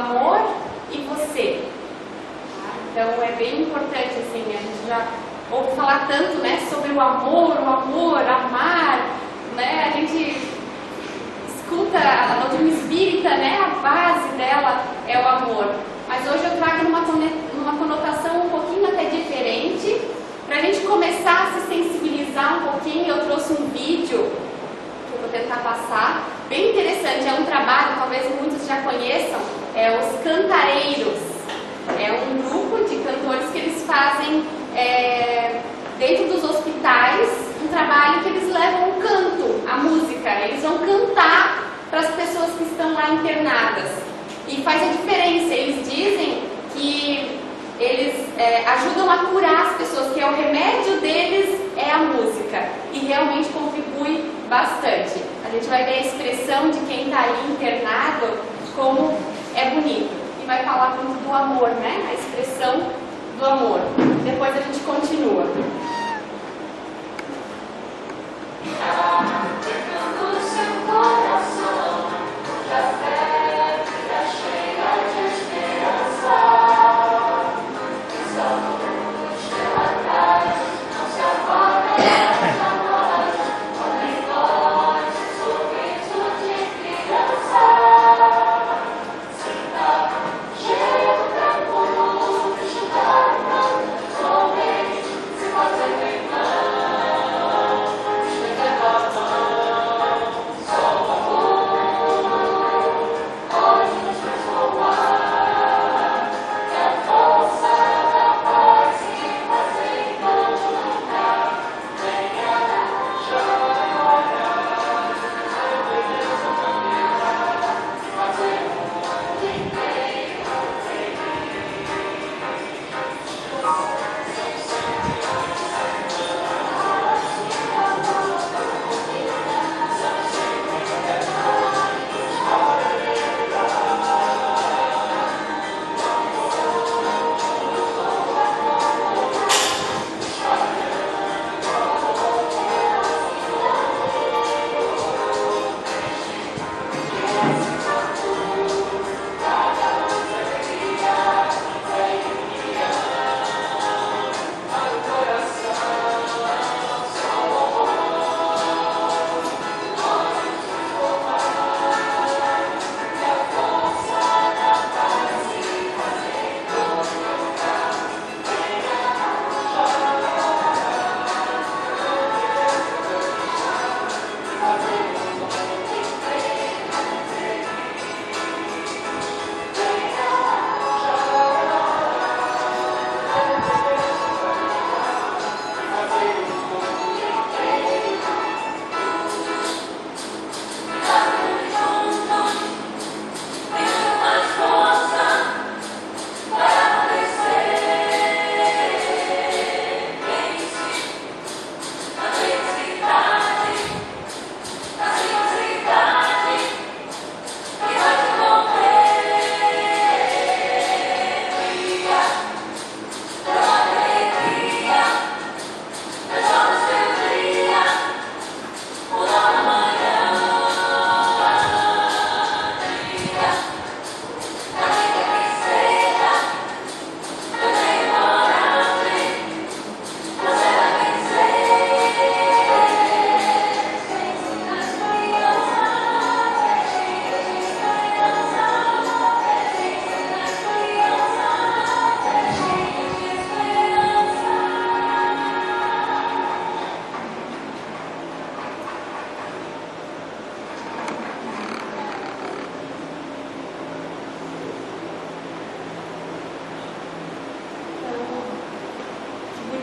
amor e você. Então é bem importante, assim, a gente já ouve falar tanto, né, sobre o amor, amar, né, a gente escuta a doutrina espírita, né, a base dela é o amor. Mas hoje eu trago numa conotação um pouquinho até diferente, para a gente começar a se sensibilizar um pouquinho. Eu trouxe um vídeo que eu vou tentar passar, bem interessante, é um trabalho, talvez muitos já conheçam, é os Cantareiros. É um grupo de cantores que eles fazem dentro dos hospitais, um trabalho que eles levam o canto, a música. Eles vão cantar para as pessoas que estão lá internadas. E faz a diferença. Eles dizem que eles ajudam a curar as pessoas, que é o remédio deles é a música. E realmente contribui bastante. A gente vai ver a expressão de quem está ali internado, como é bonito. E vai falar muito do amor, né? A expressão do amor. Depois a gente continua.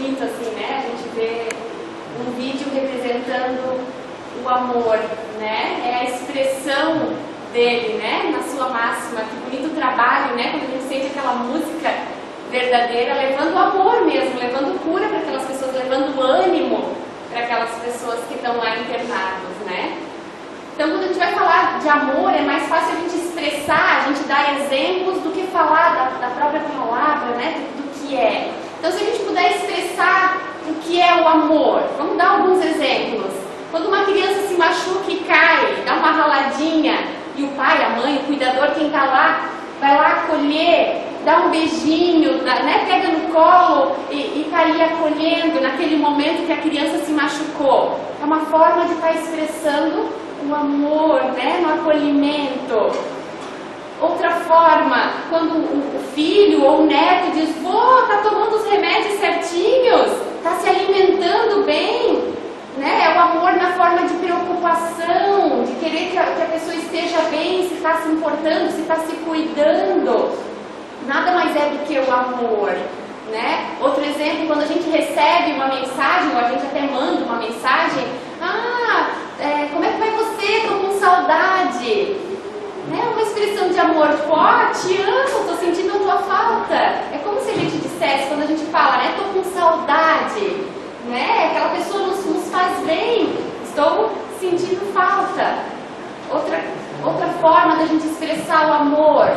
bonito assim, né? A gente vê um vídeo representando o amor, né? É a expressão dele, né? Na sua máxima. Que bonito trabalho, né? Quando a gente sente aquela música verdadeira, levando amor mesmo, levando cura para aquelas pessoas, levando ânimo para aquelas pessoas que estão lá internadas, né? Então, quando a gente vai falar de amor, é mais fácil a gente expressar, a gente dar exemplos do que falar da própria palavra, né? Do que é. Então, se a gente puder expressar o que é o amor, vamos dar alguns exemplos. Quando uma criança se machuca e cai, dá uma raladinha, e o pai, a mãe, o cuidador, quem está lá, vai lá, acolher, dá um beijinho, né? Pega no colo e tá ali acolhendo naquele momento que a criança se machucou. É uma forma de estar expressando o amor, né? No acolhimento. Outra forma, quando o filho ou o neto diz: vô, tá tomando os remédios certinhos, tá se alimentando bem, né? É o amor na forma de preocupação, de querer que a pessoa esteja bem, se está se importando, se está se cuidando. Nada mais é do que o amor, né? Outro exemplo, quando a gente recebe uma mensagem, ou a gente até manda uma mensagem: como é que vai você? Tô com saudade. É uma expressão de amor, tipo, te amo, tô sentindo a tua falta. É como se a gente dissesse, quando a gente fala, né, tô com saudade, né, aquela pessoa nos faz bem, estou sentindo falta. Outra forma da gente expressar o amor,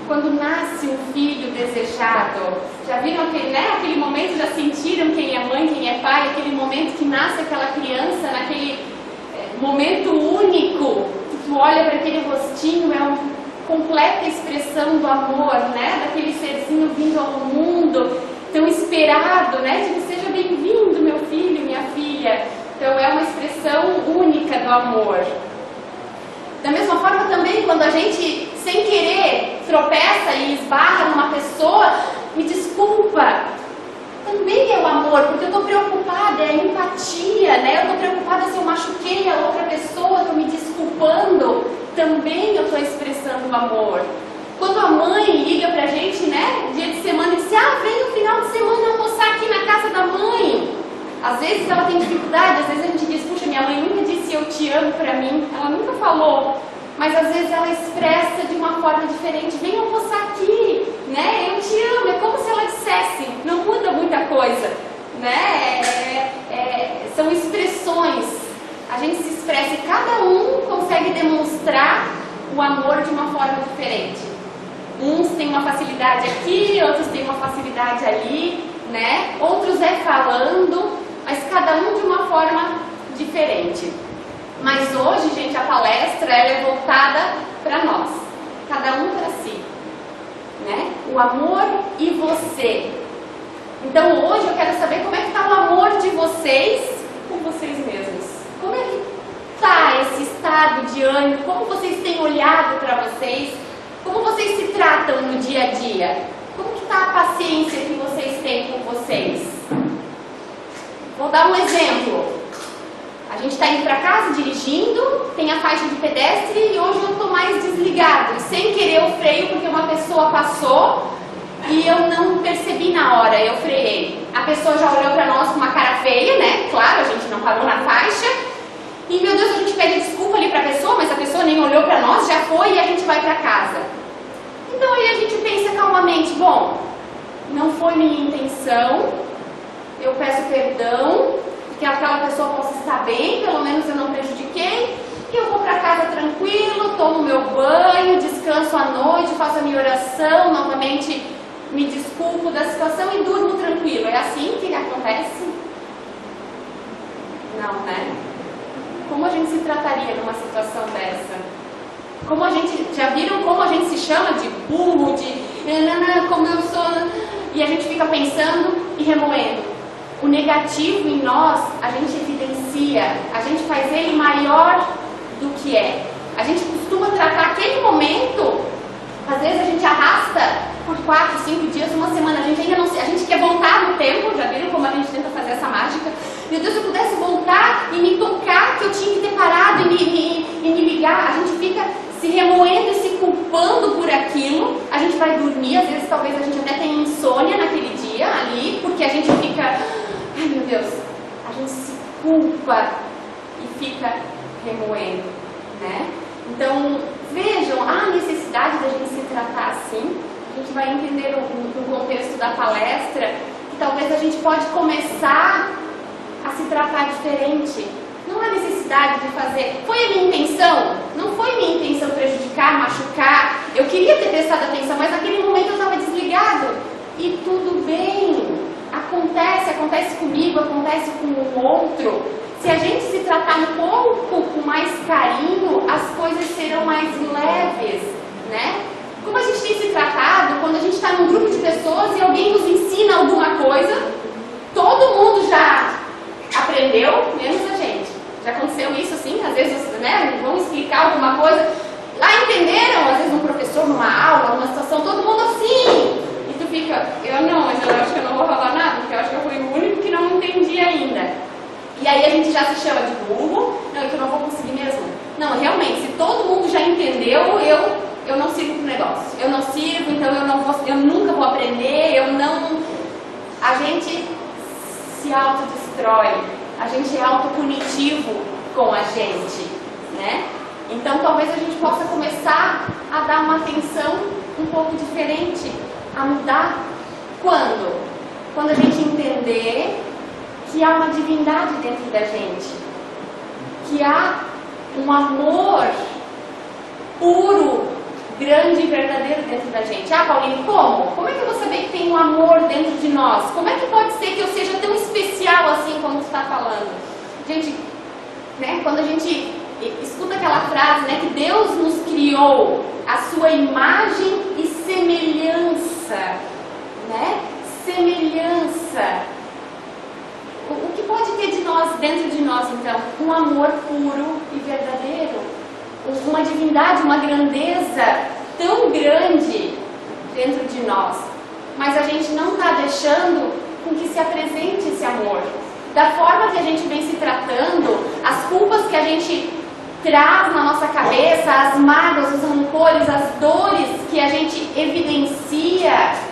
quando nasce um filho desejado. Já viram aquele momento, já sentiram quem é mãe, quem é pai, aquele momento que nasce aquela criança, naquele momento único. Tu olha para aquele rostinho, é uma completa expressão do amor, né? Daquele serzinho vindo ao mundo, tão esperado, né? Tipo, seja bem-vindo, meu filho, minha filha. Então é uma expressão única do amor. Da mesma forma também, quando a gente, sem querer, tropeça e esbarra numa pessoa, me desculpa. Também é o amor, porque eu estou preocupada, é a empatia, né? Eu estou preocupada se eu machuquei a outra pessoa, estou me desculpando. Também eu estou expressando o amor. Quando a mãe liga pra gente, né, dia de semana, e diz: vem no final de semana almoçar aqui na casa da mãe. Às vezes ela tem dificuldade, às vezes a gente diz: puxa, minha mãe nunca disse eu te amo pra mim, ela nunca falou. Mas às vezes ela expressa de uma forma diferente: vem almoçar aqui, né? Eu te amo. É como se ela dissesse, não muda muita coisa, né? São expressões. A gente se expressa e cada um consegue demonstrar o amor de uma forma diferente. Uns têm uma facilidade aqui, outros têm uma facilidade ali, né? Outros é falando, mas cada um de uma forma diferente. Mas hoje, gente, a palestra ela é voltada para nós, cada um para si, né? O amor e você. Então hoje eu quero saber como é que está o amor de vocês com vocês mesmos. Como é que está esse estado de ânimo? Como vocês têm olhado para vocês? Como vocês se tratam no dia a dia? Como que está a paciência que vocês têm com vocês? Vou dar um exemplo. A gente está indo para casa dirigindo, tem a faixa de pedestre e hoje eu estou mais desligado. Sem querer eu freio porque uma pessoa passou e eu não percebi na hora, eu freiei. A pessoa já olhou para nós com uma cara feia, né? Claro, a gente não parou na faixa. E meu Deus, a gente pede desculpa ali para a pessoa, mas a pessoa nem olhou para nós, já foi e a gente vai para casa. Então aí a gente pensa calmamente: bom, não foi minha intenção, eu peço perdão, que aquela pessoa possa estar bem, pelo menos eu não prejudiquei, e eu vou para casa tranquilo, tomo meu banho, descanso à noite, faço a minha oração, novamente me desculpo da situação e durmo tranquilo. É assim que acontece? Não, né? Como a gente se trataria numa situação dessa? Como a gente, já viram como a gente se chama de burro, de como eu sou, e a gente fica pensando e remoendo. O negativo em nós, a gente evidencia, a gente faz ele maior do que é. A gente costuma tratar aquele momento, às vezes a gente arrasta por 4, 5 dias, uma semana, a gente ainda não, a gente quer voltar no tempo, já viram como a gente tenta fazer essa mágica? Meu Deus, se eu pudesse voltar e me tocar, que eu tinha que ter parado e me ligar, a gente fica se remoendo e se culpando por aquilo, a gente vai dormir, às vezes talvez a gente até tenha insônia naquele dia ali, porque a gente fica: ai meu Deus, a gente se culpa e fica remoendo, né? Então, vejam a necessidade da gente se tratar assim. A gente vai entender no contexto da palestra que talvez a gente pode começar a se tratar diferente. Não há necessidade de fazer. Foi a minha intenção? Não foi minha intenção prejudicar, machucar. Eu queria ter prestado atenção, mas naquele momento eu estava desligado. E tudo bem. Acontece comigo, acontece com o outro. Se a gente se tratar um pouco com mais carinho, as coisas serão mais leves, né? E aí a gente já se chama de burro, não, é que eu não vou conseguir mesmo. Não, realmente, se todo mundo já entendeu, eu não sirvo pro negócio. Eu não sirvo, então eu nunca vou aprender, a gente se autodestrói, a gente é autopunitivo com a gente, né? Então talvez a gente possa começar a dar uma atenção um pouco diferente, a mudar. Quando? Quando a gente entender que há uma divindade dentro da gente, que há um amor puro, grande e verdadeiro dentro da gente. Ah, Pauline, como? Como é que eu vou saber que tem um amor dentro de nós? Como é que pode ser que eu seja tão especial assim como você está falando? Gente, né, quando a gente escuta aquela frase, né, que Deus nos criou a sua imagem e semelhança, né? Semelhança. O que pode ter de nós, dentro de nós, então? Um amor puro e verdadeiro. Uma divindade, uma grandeza tão grande dentro de nós. Mas a gente não está deixando com que se apresente esse amor. Da forma que a gente vem se tratando, as culpas que a gente traz na nossa cabeça, as mágoas, os rancores, as dores que a gente evidencia,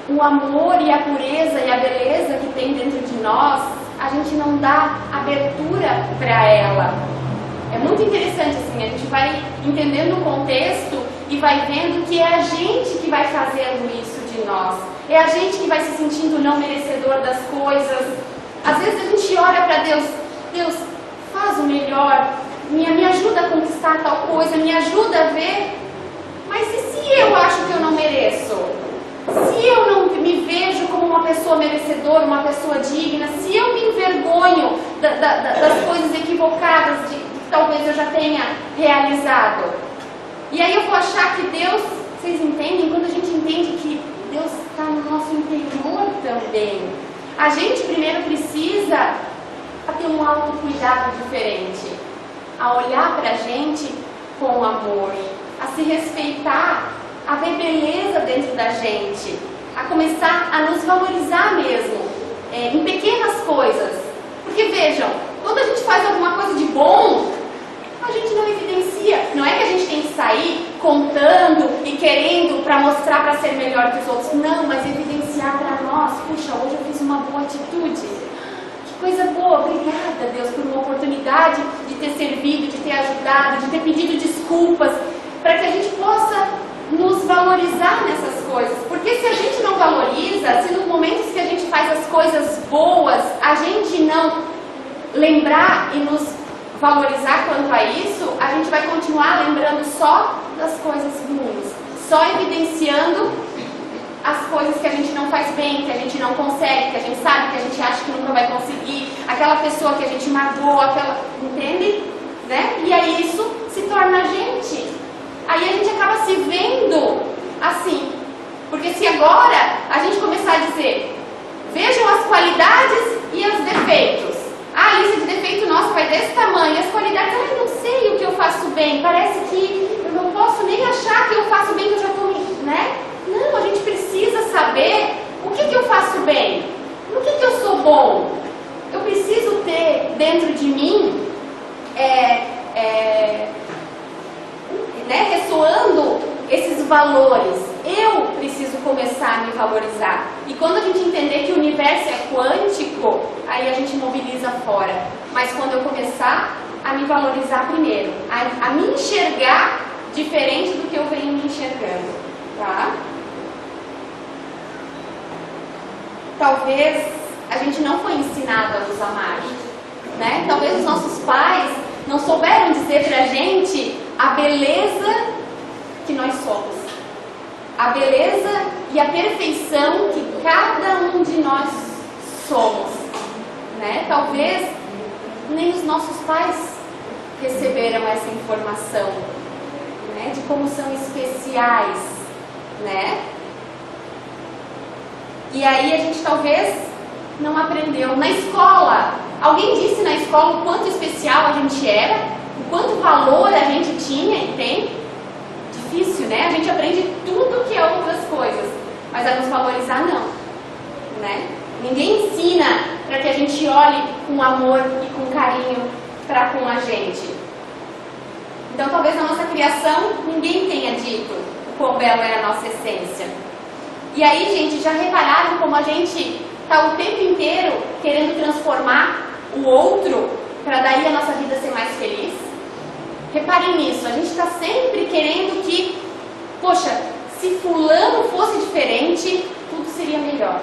o amor e a pureza e a beleza que tem dentro de nós, a gente não dá abertura para ela. É muito interessante assim, a gente vai entendendo o contexto e vai vendo que é a gente que vai fazendo isso de nós. É a gente que vai se sentindo não merecedor das coisas. Às vezes a gente olha para Deus, Deus, faz o melhor, me ajuda a conquistar tal coisa, me ajuda a ver. Mas e se eu acho que eu não mereço? Se eu não me vejo como uma pessoa merecedora, uma pessoa digna, se eu me envergonho das coisas equivocadas que talvez eu já tenha realizado, e aí eu vou achar que Deus, vocês entendem? Quando a gente entende que Deus está no nosso interior também, a gente primeiro precisa ter um autocuidado diferente, a olhar para a gente com amor, a se respeitar, a ver beleza dentro da gente, a começar a nos valorizar mesmo, em pequenas coisas. Porque vejam, quando a gente faz alguma coisa de bom, a gente não evidencia. Não é que a gente tem que sair contando e querendo para mostrar para ser melhor que os outros. Não, mas evidenciar para nós. Puxa, hoje eu fiz uma boa atitude. Que coisa boa, obrigada, Deus, por uma oportunidade de ter servido, de ter ajudado, de ter pedido desculpas, para que a gente possa nos valorizar nessas coisas. Porque se a gente não valoriza, se nos momentos que a gente faz as coisas boas, a gente não lembrar e nos valorizar quanto a isso, a gente vai continuar lembrando só das coisas ruins, só evidenciando as coisas que a gente não faz bem, que a gente não consegue, que a gente sabe, que a gente acha que nunca vai conseguir, aquela pessoa que a gente magoou, entende? Né? E aí isso se torna a gente. Aí a gente acaba se vendo assim. Porque se agora a gente começar a dizer, vejam as qualidades e os defeitos. Ah, a lista de defeito nossa vai desse tamanho. As qualidades, eu não sei o que eu faço bem. Parece que eu não posso nem achar que eu faço bem, que eu já estou, né? Não, a gente precisa saber o que eu faço bem. No que eu sou bom. Eu preciso ter dentro de mim ressoando esses valores. Eu preciso começar a me valorizar. E quando a gente entender que o universo é quântico, aí a gente mobiliza fora. Mas quando eu começar a me valorizar primeiro, a me enxergar diferente do que eu venho me enxergando, tá? Talvez a gente não foi ensinado a nos amar, né? Talvez os nossos pais não souberam dizer pra gente a beleza que nós somos, a beleza e a perfeição que cada um de nós somos, né? Talvez nem os nossos pais receberam essa informação, né? De como são especiais, né? E aí a gente talvez não aprendeu. Na escola, alguém disse na escola o quanto especial a gente era, o quanto valor a gente tinha e tem? Difícil, né? A gente aprende tudo que é outras coisas, mas a nos valorizar não, né? Ninguém ensina para que a gente olhe com amor e com carinho para com a gente. Então, talvez na nossa criação, ninguém tenha dito o quão belo é a nossa essência. E aí, gente, já repararam como a gente está o tempo inteiro querendo transformar o outro para daí a nossa vida ser mais feliz? Reparem nisso, a gente está sempre querendo que, poxa, se fulano fosse diferente, tudo seria melhor.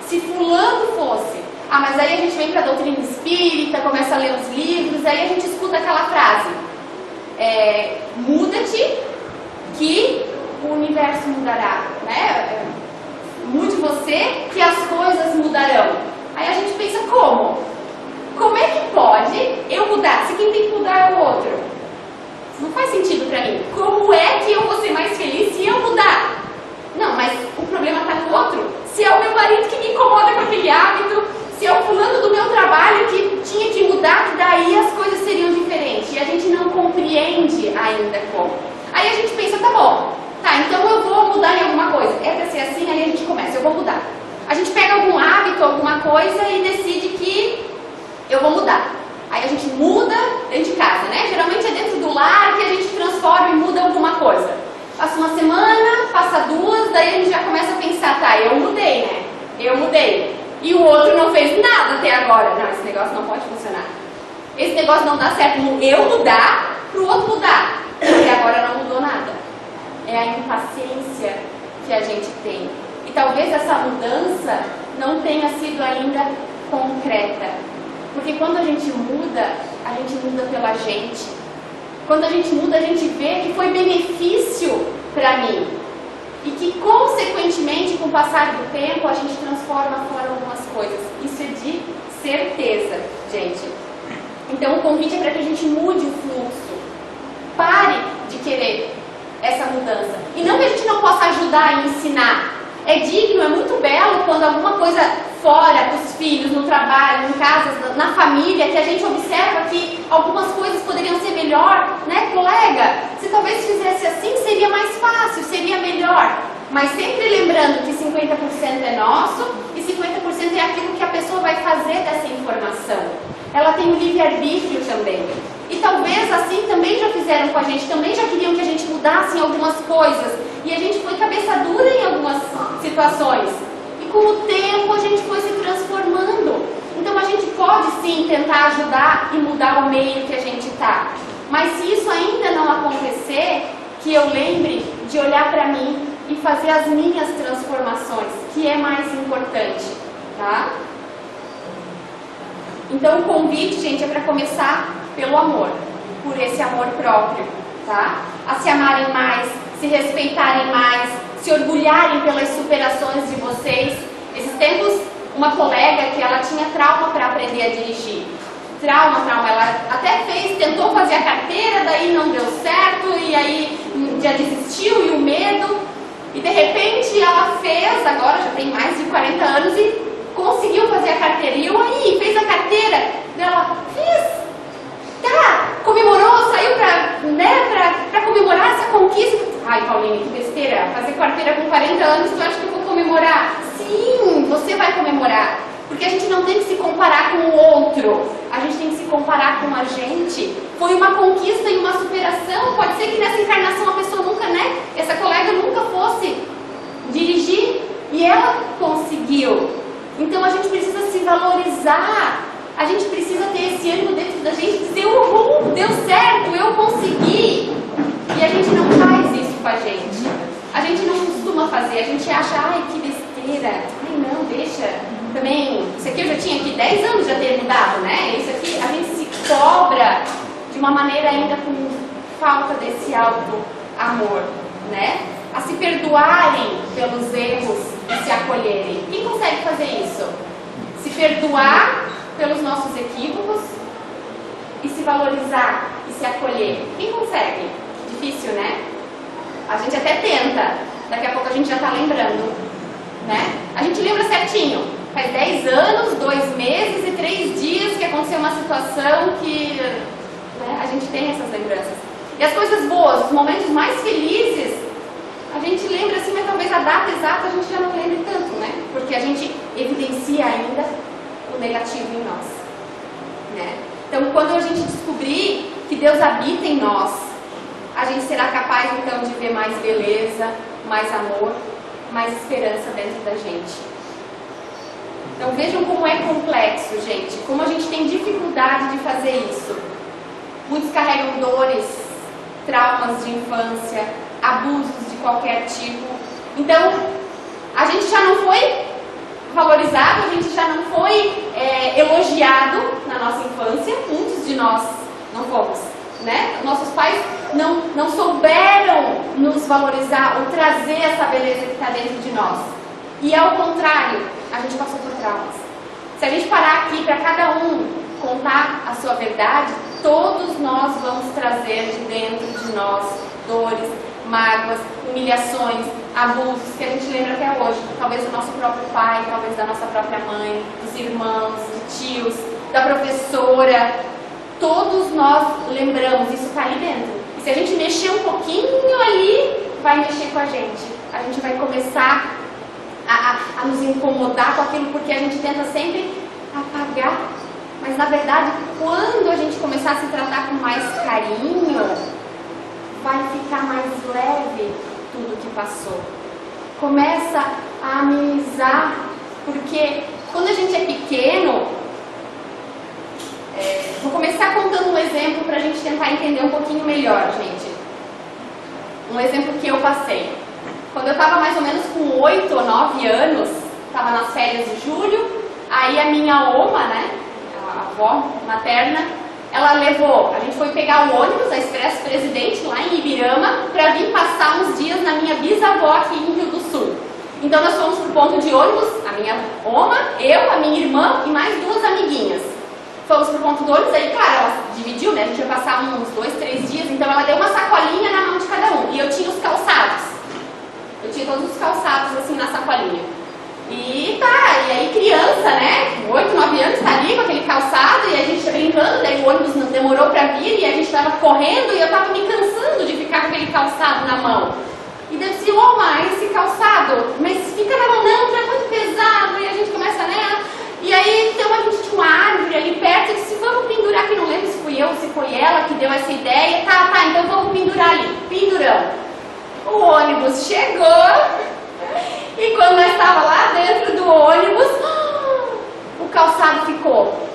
Se fulano fosse... Ah, mas aí a gente vem para a doutrina espírita, começa a ler os livros, aí a gente escuta aquela frase. Muda-te que o universo mudará, né? Mude você que as coisas mudarão. Aí a gente pensa, como? Como é que pode eu mudar se quem tem que mudar é o outro? Não faz sentido pra mim. Como é que eu vou ser mais feliz se eu mudar? Não, mas o problema tá no outro. Se é o meu marido que me incomoda com aquele hábito, se é o fulano do meu trabalho que tinha que mudar, que daí as coisas seriam diferentes. E a gente não compreende ainda como. Aí a gente pensa, tá bom, tá, então eu vou mudar em alguma coisa. É pra ser assim, aí a gente começa, eu vou mudar. A gente pega algum hábito, alguma coisa e decide que eu vou mudar. Aí a gente muda dentro de casa, né? Geralmente é dentro do lar que a gente transforma e muda alguma coisa. Passa uma semana, passa duas, daí a gente já começa a pensar, tá, eu mudei, né? Eu mudei. E o outro não fez nada até agora. Não, esse negócio não pode funcionar. Esse negócio não dá certo. Eu mudar pro outro mudar. Porque agora não mudou nada. É a impaciência que a gente tem. E talvez essa mudança não tenha sido ainda concreta. Porque quando a gente muda pela gente. Quando a gente muda, a gente vê que foi benefício para mim. E que, consequentemente, com o passar do tempo, a gente transforma fora algumas coisas. Isso é de certeza, gente. Então, o convite é para que a gente mude o fluxo. Pare de querer essa mudança. E não que a gente não possa ajudar e ensinar. É digno, é muito belo quando alguma coisa fora, dos filhos, no trabalho, em casa, na família, que a gente observa que algumas coisas poderiam ser melhor, né, colega? Se talvez fizesse assim, seria mais fácil, seria melhor. Mas sempre lembrando que 50% é nosso e 50% é aquilo que a pessoa vai fazer dessa informação. Ela tem o livre-arbítrio também. E talvez assim também já fizeram com a gente, também já queriam que a gente mudasse em algumas coisas. E a gente foi cabeça dura em algumas situações. E com o tempo a gente foi se transformando. Então a gente pode sim tentar ajudar e mudar o meio que a gente está. Mas se isso ainda não acontecer, que eu lembre de olhar para mim e fazer as minhas transformações, que é mais importante, tá? Então o convite, gente, é para começar pelo amor, por esse amor próprio, tá? A se amarem mais, se respeitarem mais, se orgulharem pelas superações de vocês. Esses tempos, uma colega que ela tinha trauma para aprender a dirigir. Trauma, ela até tentou fazer a carteira, daí não deu certo, e aí já desistiu, e o medo, e de repente ela fez, agora já tem mais de 40 anos, e conseguiu fazer a carteira. E eu aí, fez a carteira, ela fiz, tá, comemorou, saiu pra comemorar essa conquista. Ai, Pauline, que besteira, fazer carteira com 40 anos, tu acha que eu vou comemorar? Sim, você vai comemorar. Porque a gente não tem que se comparar com o outro, a gente tem que se comparar com a gente. Foi uma conquista e uma superação. Pode ser que nessa encarnação a pessoa nunca, né? Essa colega nunca fosse dirigir e ela conseguiu. Então a gente precisa se valorizar, a gente precisa ter esse ânimo dentro da gente, dizer, uhul, deu certo, eu consegui. E a gente não faz isso com a gente. A gente não costuma fazer, a gente acha, ai, que besteira, ai não, deixa. Também, isso aqui eu já tinha aqui 10 anos já ter mudado, né? Isso aqui a gente se cobra de uma maneira ainda com falta desse auto-amor, né? A se perdoarem pelos erros e se acolherem. Quem consegue fazer isso? Se perdoar pelos nossos equívocos e se valorizar e se acolher. Quem consegue? Difícil, né? A gente até tenta, daqui a pouco a gente já está lembrando, né? A gente lembra certinho. Faz 10 anos, 2 meses e 3 dias que aconteceu uma situação que, né, a gente tem essas lembranças. E as coisas boas, os momentos mais felizes, a gente lembra assim, mas talvez a data exata a gente já não lembre tanto, né? Porque a gente evidencia ainda o o negativo em nós, né? Então, quando a gente descobrir que Deus habita em nós, a gente será capaz, então, de ver mais beleza, mais amor, mais esperança dentro da gente. Então, vejam como é complexo, gente, como a gente tem dificuldade de fazer isso. Muitos carregam dores, traumas de infância, abusos de qualquer tipo. Então, a gente já não foi valorizado, a gente já não foi elogiado na nossa infância. Muitos de nós não fomos, né? Nossos pais não souberam nos valorizar ou trazer essa beleza que está dentro de nós. E ao contrário, a gente passou por traumas. Se a gente parar aqui para cada um contar a sua verdade, todos nós vamos trazer de dentro de nós dores, mágoas, humilhações, abusos que a gente lembra até hoje. Talvez do nosso próprio pai, talvez da nossa própria mãe, dos irmãos, de tios, da professora. Todos nós lembramos, isso está ali dentro. E se a gente mexer um pouquinho ali, vai mexer com a gente. A gente vai começar a nos incomodar com aquilo, porque a gente tenta sempre apagar. Mas na verdade, quando a gente começar a se tratar com mais carinho, vai ficar mais leve tudo que passou. Começa a amenizar, porque quando a gente é pequeno, vou começar contando um exemplo para a gente tentar entender um pouquinho melhor, gente. Um exemplo que eu passei. Quando eu estava mais ou menos com 8 ou 9 anos, estava nas férias de julho, aí a minha oma, né, a avó materna, ela levou, a gente foi pegar o ônibus, a Expresso Presidente, lá em Ibirama, para vir passar uns dias na minha bisavó aqui em Rio do Sul. Então nós fomos pro ponto de ônibus, a minha oma, eu, a minha irmã e mais 2 amiguinhas. Fomos pro ponto do ônibus, aí claro, ela dividiu, né, a gente ia passar uns 2, 3 dias, então ela deu uma sacolinha na mão de cada um, e eu tinha os calçados. Eu tinha todos os calçados assim na sacolinha. E tá, e aí criança, né, 8, 9 anos, tá ali com aquele calçado, e a gente brincando, daí o ônibus não demorou pra vir, e a gente tava correndo, e eu tava me cansando de ficar com aquele calçado na mão. E daí eu disse, esse calçado, mas fica na mão não, é muito pesado, e a gente começa, né, e aí então a gente tinha uma árvore ali perto, e disse, vamos pendurar aqui, não lembro se fui eu, se foi ela que deu essa ideia, tá, então vamos pendurar ali, pendurão. O ônibus chegou, e quando nós estávamos lá dentro do ônibus, o calçado ficou.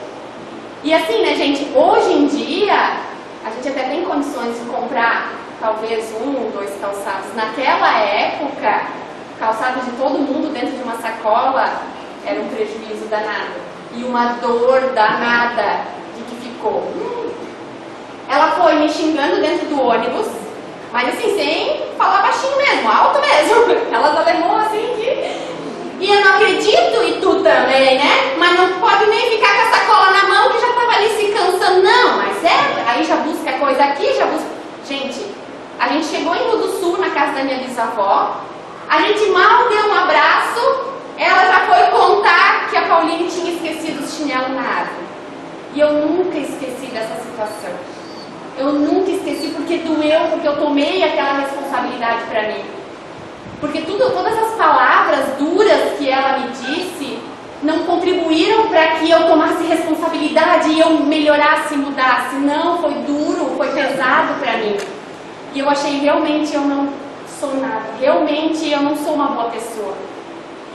E assim, né, gente, hoje em dia, a gente até tem condições de comprar talvez 1 ou 2 calçados. Naquela época, calçado de todo mundo dentro de uma sacola era um prejuízo danado. E uma dor danada de que ficou. Ela foi me xingando dentro do ônibus, mas assim, sem falar baixinho mesmo, alto mesmo. Ela só levou assim que... E eu não acredito, e tu também, né? Mas não pode nem ficar com a sacola na mão que já estava ali se cansando. Não, mas aí já busca coisa aqui, já busca... Gente, a gente chegou em Rio do Sul, na casa da minha bisavó. A gente mal deu um abraço, ela já foi contar que a Pauline tinha esquecido os chinelos na árvore. E eu nunca esqueci dessa situação. Eu nunca esqueci porque doeu, porque eu tomei aquela responsabilidade para mim. Porque todas as palavras duras que ela me disse não contribuíram para que eu tomasse responsabilidade e eu melhorasse e mudasse. Não, foi duro, foi pesado para mim. E eu achei, realmente eu não sou nada. Realmente eu não sou uma boa pessoa.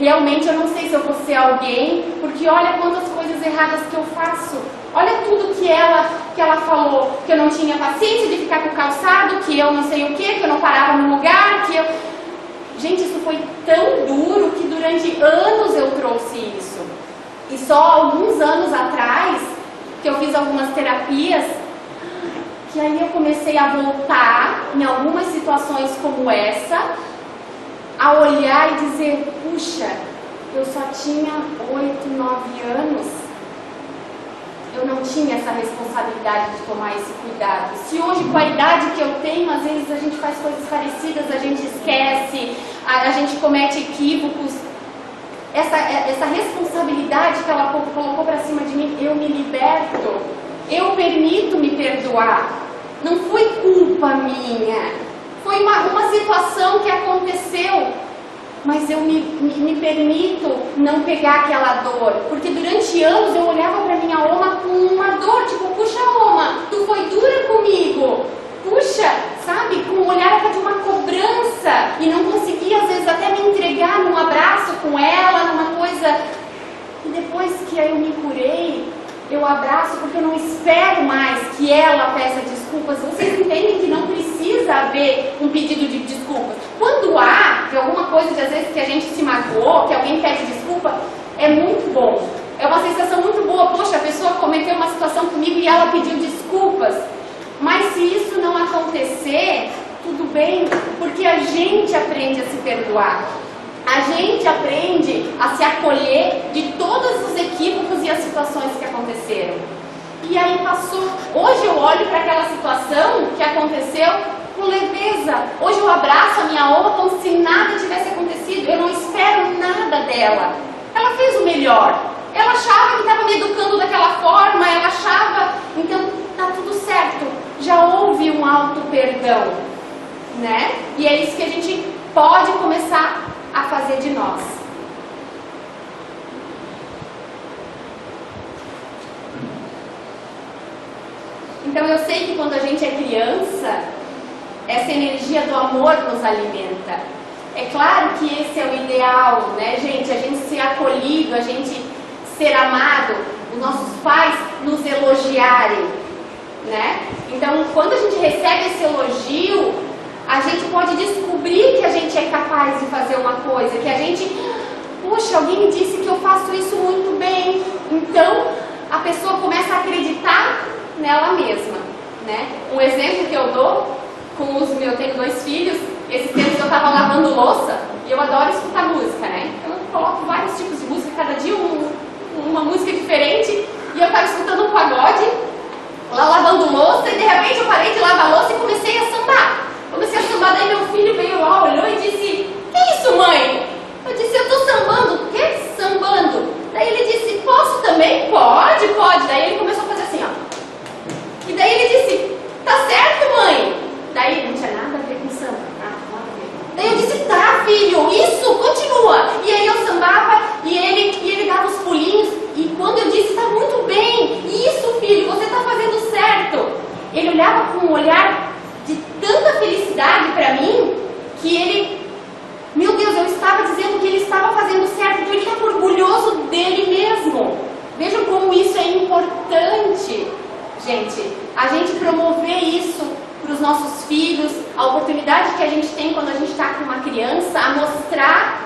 Realmente eu não sei se eu vou ser alguém, porque olha quantas coisas erradas que eu faço. Olha tudo que ela falou, que eu não tinha paciência de ficar com o calçado, que eu não sei o que eu não parava no lugar, que eu... Gente, isso foi tão duro que durante anos eu trouxe isso. E só alguns anos atrás, que eu fiz algumas terapias, que aí eu comecei a voltar em algumas situações como essa, a olhar e dizer, puxa, eu só tinha 8, 9 anos, eu não tinha essa responsabilidade de tomar esse cuidado. Se hoje, com a idade que eu tenho, às vezes a gente faz coisas parecidas, a gente esquece, a gente comete equívocos, essa responsabilidade que ela colocou para cima de mim, eu me liberto, eu permito me perdoar. Não foi culpa minha, foi uma situação que aconteceu. mas eu me permito não pegar aquela dor, porque durante anos eu olhava para minha Oma com uma dor, tipo, puxa Oma, tu foi dura comigo, puxa, sabe, com um olhar até de uma cobrança, e não conseguia às vezes até me entregar num abraço com ela, numa coisa, e depois que eu me curei, eu abraço porque eu não espero mais que ela peça desculpas. Vocês entendem que não precisa haver um pedido de desculpas. Quando há de alguma coisa de às vezes que a gente se magoou, que alguém pede desculpa, é muito bom. É uma sensação muito boa. Poxa, a pessoa cometeu uma situação comigo e ela pediu desculpas. Mas se isso não acontecer, tudo bem, porque a gente aprende a se perdoar. A gente aprende a se acolher de todos os equívocos e as situações que aconteceram. E aí passou. Hoje eu olho para aquela situação que aconteceu com leveza. Hoje eu abraço a minha Oma como se nada tivesse acontecido. Eu não espero nada dela. Ela fez o melhor. Ela achava que estava me educando daquela forma. Ela achava... Então, tá tudo certo. Já houve um auto perdão, né? E é isso que a gente pode começar a fazer de nós. Então eu sei que quando a gente é criança, essa energia do amor nos alimenta. É claro que esse é o ideal, né, gente? A gente ser acolhido, a gente ser amado, os nossos pais nos elogiarem, né? Então quando a gente recebe esse elogio, a gente pode descobrir que a gente é capaz de fazer uma coisa, que a gente, puxa, alguém me disse que eu faço isso muito bem. Então, a pessoa começa a acreditar nela mesma, né? Um exemplo que eu dou, eu tenho 2 filhos, esses tempos eu estava lavando louça, e eu adoro escutar música, né? Então eu coloco vários tipos de música, cada dia uma música diferente, e eu estava escutando um pagode, lá lavando louça, e de repente eu parei de lavar louça e comecei a sambar. Comecei a sambar, daí meu filho veio lá, olhou e disse, que isso, mãe? Eu disse, eu tô sambando. O quê? Sambando. Daí ele disse, posso também? Pode, pode. Daí ele começou a fazer assim, ó. E daí ele disse, tá certo, mãe? Daí não tinha nada a ver com samba. Nada a ver. Daí eu disse, tá, filho, isso, continua. E aí eu sambava e ele dava os pulinhos. E quando eu disse, tá muito bem, isso, filho, você tá fazendo certo. Ele olhava com um olhar de tanta felicidade para mim, que ele, meu Deus, eu estava dizendo que ele estava fazendo certo, então ele estava orgulhoso dele mesmo. Vejam como isso é importante, gente, a gente promover isso para os nossos filhos, a oportunidade que a gente tem quando a gente está com uma criança, a mostrar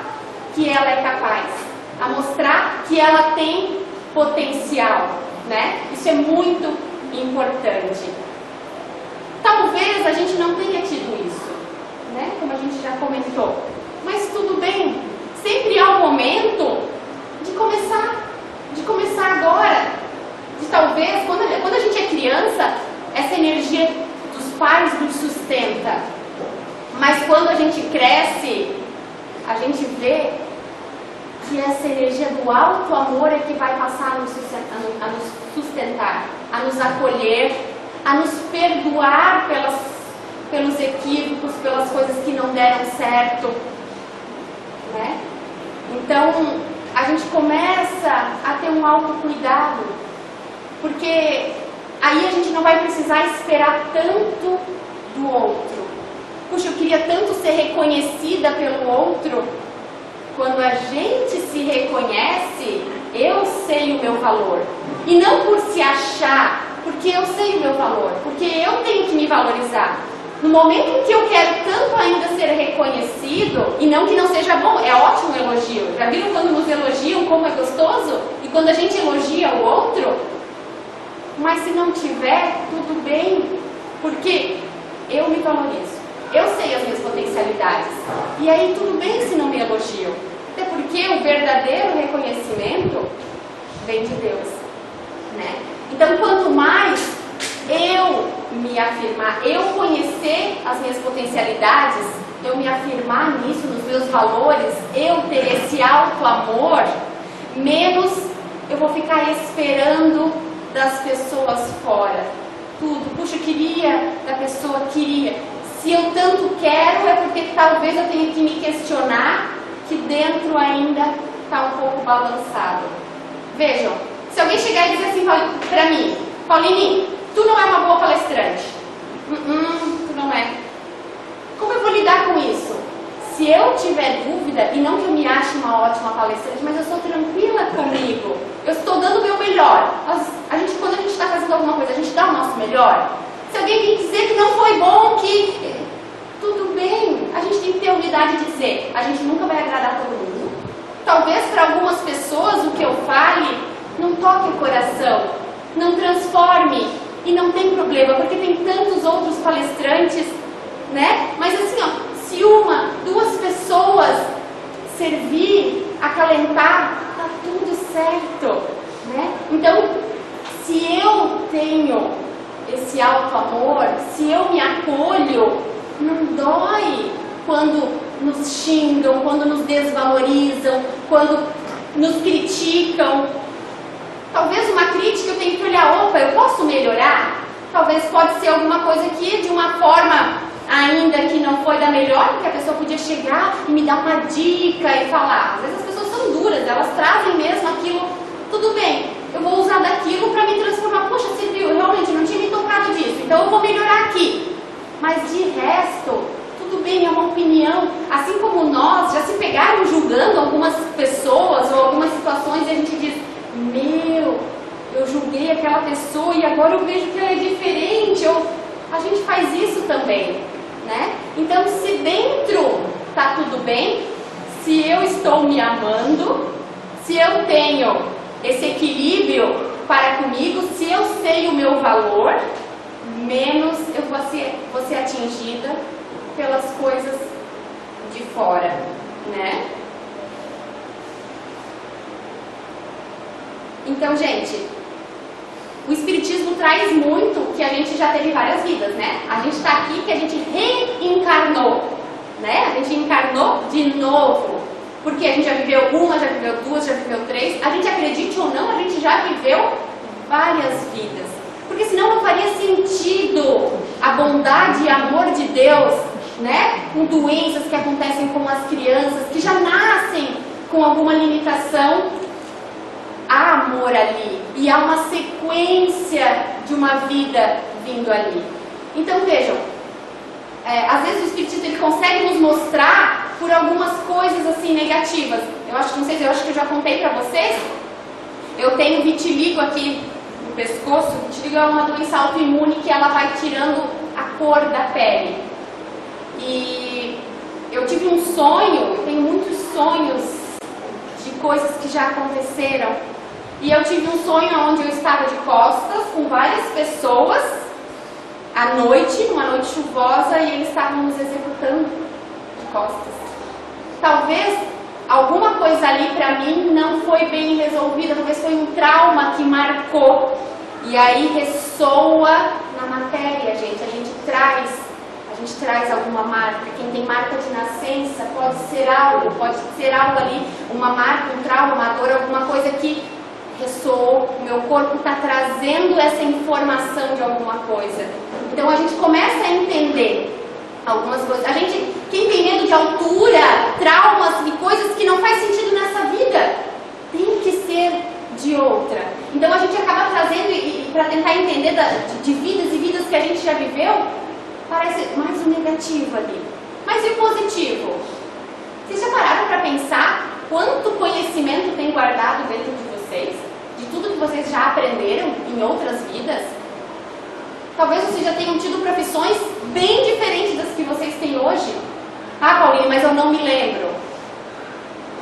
que ela é capaz, a mostrar que ela tem potencial, né? Isso é muito importante. Talvez a gente não tenha tido isso, né? Como a gente já comentou. Mas tudo bem. Sempre há um momento de começar agora. De talvez, quando a gente é criança, essa energia dos pais nos sustenta. Mas quando a gente cresce, a gente vê que essa energia do alto amor é que vai passar a nos sustentar, a nos acolher, a nos perdoar pelos equívocos, pelas coisas que não deram certo, né? Então, a gente começa a ter um autocuidado, porque aí a gente não vai precisar esperar tanto do outro. Puxa, eu queria tanto ser reconhecida pelo outro. Quando a gente se reconhece, eu sei o meu valor. E não por se achar, porque eu sei o meu valor, porque eu tenho que me valorizar. No momento em que eu quero tanto ainda ser reconhecido, e não que não seja bom, é ótimo o elogio. Já viram quando nos elogiam como é gostoso? E quando a gente elogia o outro? Mas se não tiver, tudo bem, porque eu me valorizo. Eu sei as minhas potencialidades. E aí tudo bem se não me elogiam. Até porque o verdadeiro reconhecimento vem de Deus, né? Então, quanto mais eu me afirmar, eu conhecer as minhas potencialidades, eu me afirmar nisso, nos meus valores, eu ter esse alto amor, menos eu vou ficar esperando das pessoas fora. Tudo, puxa, queria da pessoa, queria. Se eu tanto quero, é porque talvez eu tenha que me questionar que dentro ainda está um pouco balançado. Vejam, se alguém chegar e dizer assim para mim, Pauline, tu não é uma boa palestrante. Tu não é. Como eu vou lidar com isso? Se eu tiver dúvida, e não que eu me ache uma ótima palestrante, mas eu sou tranquila comigo, eu estou dando o meu melhor. Quando a gente está fazendo alguma coisa, a gente dá o nosso melhor. Se alguém vir dizer que não foi bom, que tudo bem, a gente tem que ter a humildade de dizer, a gente nunca vai agradar todo mundo. Talvez para algumas pessoas o que eu fale não toque o coração, não transforme, e não tem problema, porque tem tantos outros palestrantes, né? Mas assim, ó, se duas pessoas servir, acalentar, tá tudo certo, né? Então, se eu tenho esse alto amor, se eu me acolho, não dói quando nos xingam, quando nos desvalorizam, quando nos criticam. Talvez uma crítica eu tenho que olhar, opa, eu posso melhorar? Talvez pode ser alguma coisa aqui de uma forma ainda que não foi da melhor, porque a pessoa podia chegar e me dar uma dica e falar. Às vezes as pessoas são duras, elas trazem mesmo aquilo, tudo bem, eu vou usar daquilo para me transformar. Poxa, serviu, eu realmente não tinha me tocado disso, então eu vou melhorar aqui. Mas de resto, tudo bem, é uma opinião. Assim como nós já se pegaram julgando algumas pessoas ou algumas situações e a gente diz, eu julguei aquela pessoa e agora eu vejo que ela é diferente. A gente faz isso também, né? Então, se dentro tá tudo bem, se eu estou me amando, se eu tenho esse equilíbrio para comigo, se eu sei o meu valor, menos eu vou ser atingida pelas coisas de fora, né? Então, gente, o Espiritismo traz muito que a gente já teve várias vidas, né? A gente está aqui que a gente reencarnou, né? A gente encarnou de novo, porque a gente já viveu uma, já viveu duas, já viveu três. A gente acredite ou não, a gente já viveu várias vidas, porque senão não faria sentido a bondade e amor de Deus, né? Com doenças que acontecem com as crianças, que já nascem com alguma limitação. Há amor ali e há uma sequência de uma vida vindo ali. Então vejam, às vezes o Espiritismo ele consegue nos mostrar por algumas coisas assim negativas. Eu acho que eu já contei para vocês. Eu tenho vitiligo aqui no pescoço. Vitiligo é uma doença autoimune que ela vai tirando a cor da pele. E eu tive um sonho, eu tenho muitos sonhos de coisas que já aconteceram. E eu tive um sonho onde eu estava de costas com várias pessoas à noite, numa noite chuvosa, e eles estavam nos executando de costas. Talvez alguma coisa ali para mim não foi bem resolvida, talvez foi um trauma que marcou. E aí ressoa na matéria, gente. A gente traz alguma marca. Quem tem marca de nascença pode ser algo ali, uma marca, um trauma, uma dor, alguma coisa que ressoou, o meu corpo está trazendo essa informação de alguma coisa. Então a gente começa a entender algumas coisas. Quem tem medo de altura, traumas e coisas que não faz sentido nessa vida, tem que ser de outra. Então a gente acaba trazendo, e para tentar entender de vidas e vidas que a gente já viveu, parece mais o negativo ali. Mas e o positivo? Vocês já pararam para pensar quanto conhecimento tem guardado dentro de vocês? De tudo que vocês já aprenderam em outras vidas? Talvez vocês já tenham tido profissões bem diferentes das que vocês têm hoje. Ah, Pauline, mas eu não me lembro.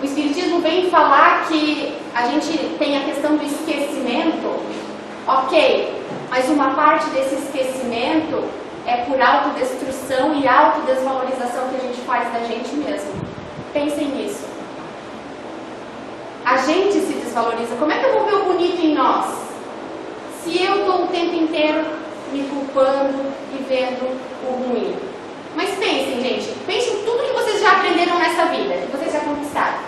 O Espiritismo vem falar que a gente tem a questão do esquecimento. Ok, mas uma parte desse esquecimento é por autodestruição e autodesvalorização que a gente faz da gente mesmo. Pensem nisso. A gente se desvaloriza. Como é que eu vou ver o bonito em nós? Se eu estou o tempo inteiro me culpando e vendo o ruim. Mas pensem, gente. Pensem em tudo que vocês já aprenderam nessa vida, que vocês já conquistaram.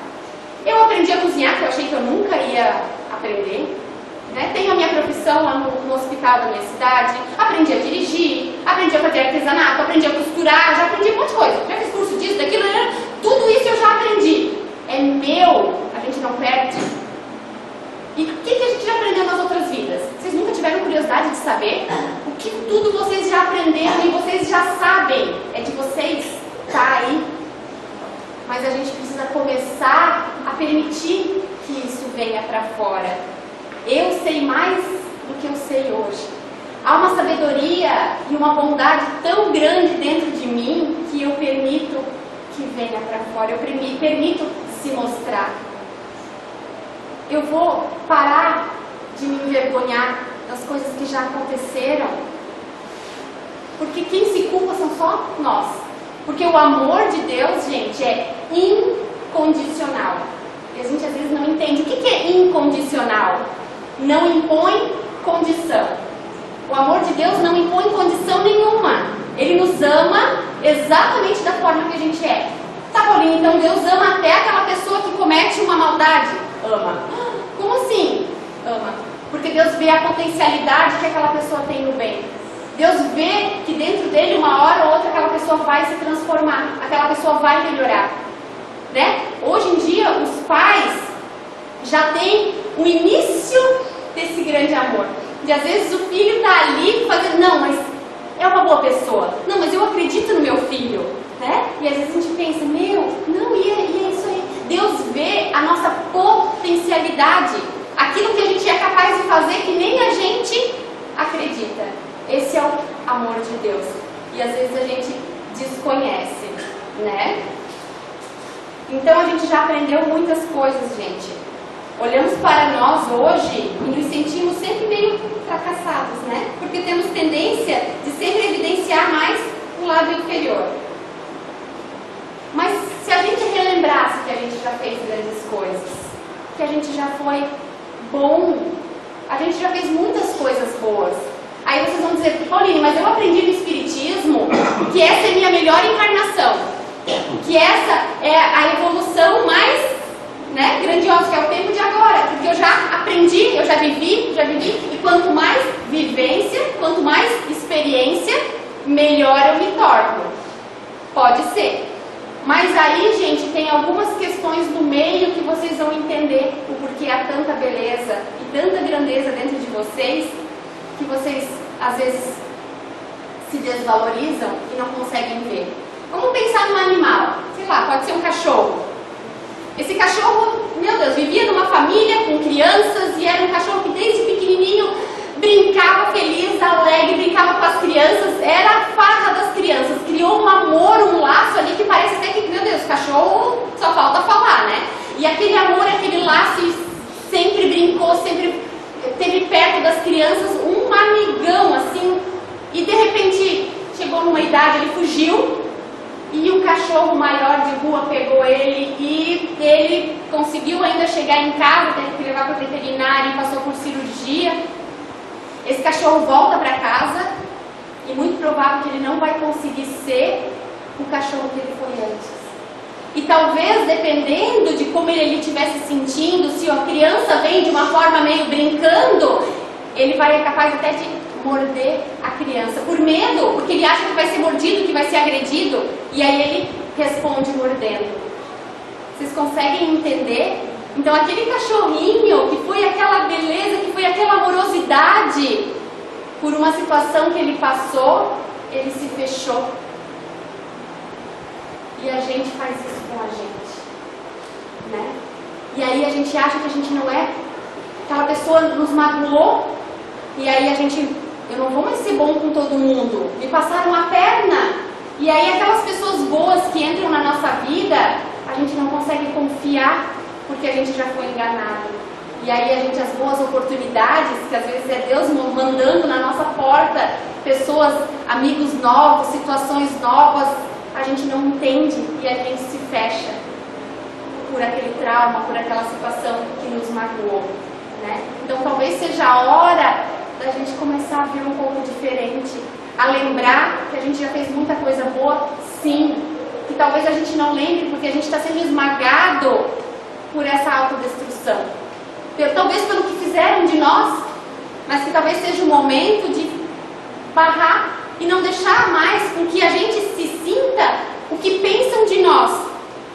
Eu aprendi a cozinhar, que eu achei que eu nunca ia aprender. Né? Tenho a minha profissão lá no hospital da minha cidade. Aprendi a dirigir, aprendi a fazer artesanato, aprendi a costurar, já aprendi um monte de coisa. Já fiz curso disso, daquilo, tudo isso eu já aprendi. mas a gente precisa começar a permitir que isso venha para fora. Eu sei mais do que eu sei hoje. Há uma sabedoria e uma bondade tão grande dentro de mim que eu permito que venha para fora, eu permito se mostrar. Eu vou parar de me envergonhar das coisas que já aconteceram, porque quem se culpa são só nós. Porque o amor de Deus, gente, é incondicional. E a gente às vezes não entende. O que é incondicional? Não impõe condição. O amor de Deus não impõe condição nenhuma. Ele nos ama exatamente da forma que a gente é. Tá, Paulinho, então Deus ama até aquela pessoa que comete uma maldade? Ama. Como assim? Ama. Porque Deus vê a potencialidade que aquela pessoa tem no bem. Deus vê que dentro dele, uma hora ou outra, aquela pessoa vai se transformar, aquela pessoa vai melhorar, né? Hoje em dia, os pais já têm o início desse grande amor. E às vezes o filho está ali fazendo, não, mas é uma boa pessoa. Não, mas eu acredito no meu filho, né? E às vezes a gente pensa, não, e é isso aí. Deus vê a nossa potencialidade, aquilo que a gente é capaz de fazer que nem a gente acredita. Esse é o amor de Deus. E às vezes a gente desconhece, né? Então a gente já aprendeu muitas coisas, gente. Olhamos para nós hoje e nos sentimos sempre meio fracassados, né? Porque temos tendência de sempre evidenciar mais o lado inferior. Mas se a gente relembrasse que a gente já fez grandes coisas, que a gente já foi bom, a gente já fez muitas coisas boas. Aí vocês vão dizer, Pauline, mas eu aprendi no Espiritismo que essa é a minha melhor encarnação, que essa é a evolução mais, né, grandiosa, que é o tempo de agora, porque eu já aprendi, eu já vivi, e quanto mais vivência, quanto mais experiência, melhor eu me torno. Pode ser. Mas aí, gente, tem algumas questões no meio que vocês vão entender o porquê há tanta beleza e tanta grandeza dentro de vocês, que vocês, às vezes, se desvalorizam e não conseguem ver. Vamos pensar num animal. Sei lá, pode ser um cachorro. Esse cachorro, meu Deus, vivia numa família com crianças e era um cachorro que desde pequenininho brincava feliz, alegre, brincava com as crianças, era a farra das crianças, criou um amor, um laço ali que parece até que, meu Deus, cachorro só falta falar, né? E aquele amor, aquele laço, sempre brincou, sempre teve perto das crianças, um amigão assim, e de repente chegou numa idade, ele fugiu, e um cachorro maior de rua pegou ele e ele conseguiu ainda chegar em casa, teve que levar para o veterinário, passou por cirurgia. Esse cachorro volta para casa e muito provável que ele não vai conseguir ser o cachorro que ele foi antes. E talvez, dependendo de como ele estivesse se sentindo, se a criança vem de uma forma meio brincando, ele vai ser capaz até de morder a criança, por medo, porque ele acha que vai ser mordido, que vai ser agredido, e aí ele responde mordendo. Vocês conseguem entender? Então aquele cachorrinho, que foi aquela beleza, que foi aquela amorosidade, por uma situação que ele passou, ele se fechou. E a gente faz isso com a gente, né? E aí a gente acha que a gente não é, aquela pessoa nos magoou, e aí a gente, eu não vou mais ser bom com todo mundo, me passaram a perna, e aí aquelas pessoas boas que entram na nossa vida, a gente não consegue confiar, porque a gente já foi enganado. E aí a gente, as boas oportunidades, que às vezes é Deus mandando na nossa porta, pessoas, amigos novos, situações novas, a gente não entende e a gente se fecha por aquele trauma, por aquela situação que nos magoou, né? Então talvez seja a hora da gente começar a ver um pouco diferente, a lembrar que a gente já fez muita coisa boa, sim, que talvez a gente não lembre porque a gente está sendo esmagado por essa autodestruição, talvez pelo que fizeram de nós, mas que talvez seja o momento de barrar e não deixar mais com que a gente se sinta o que pensam de nós.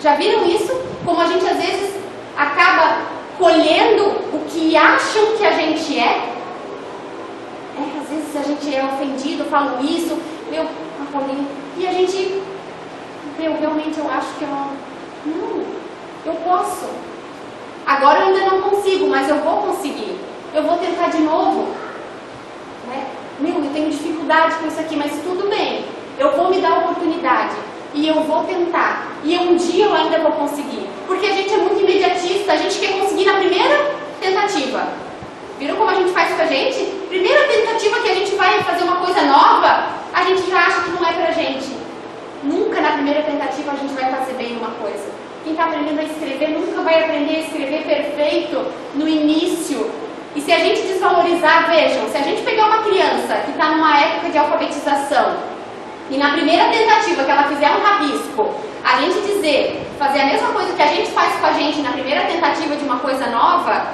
Já viram isso? Como a gente às vezes acaba colhendo o que acham que a gente é? Às vezes a gente é ofendido, eu falo isso, meu, Paulinho, e a gente, realmente eu acho que eu não Eu posso. Agora eu ainda não consigo, mas eu vou conseguir. Eu vou tentar de novo. Né? Eu tenho dificuldade com isso aqui, mas tudo bem. Eu vou me dar a oportunidade. E eu vou tentar. E um dia eu ainda vou conseguir. Porque a gente é muito imediatista. A gente quer conseguir na primeira tentativa. Viram como a gente faz com a gente? Primeira tentativa que a gente vai fazer uma coisa nova, a gente já acha que não é pra gente. Nunca na primeira tentativa a gente vai fazer bem uma coisa. Quem está aprendendo a escrever nunca vai aprender a escrever perfeito no início. E se a gente desvalorizar, vejam, se a gente pegar uma criança que está numa época de alfabetização e na primeira tentativa que ela fizer um rabisco, a gente fazer a mesma coisa que a gente faz com a gente na primeira tentativa de uma coisa nova,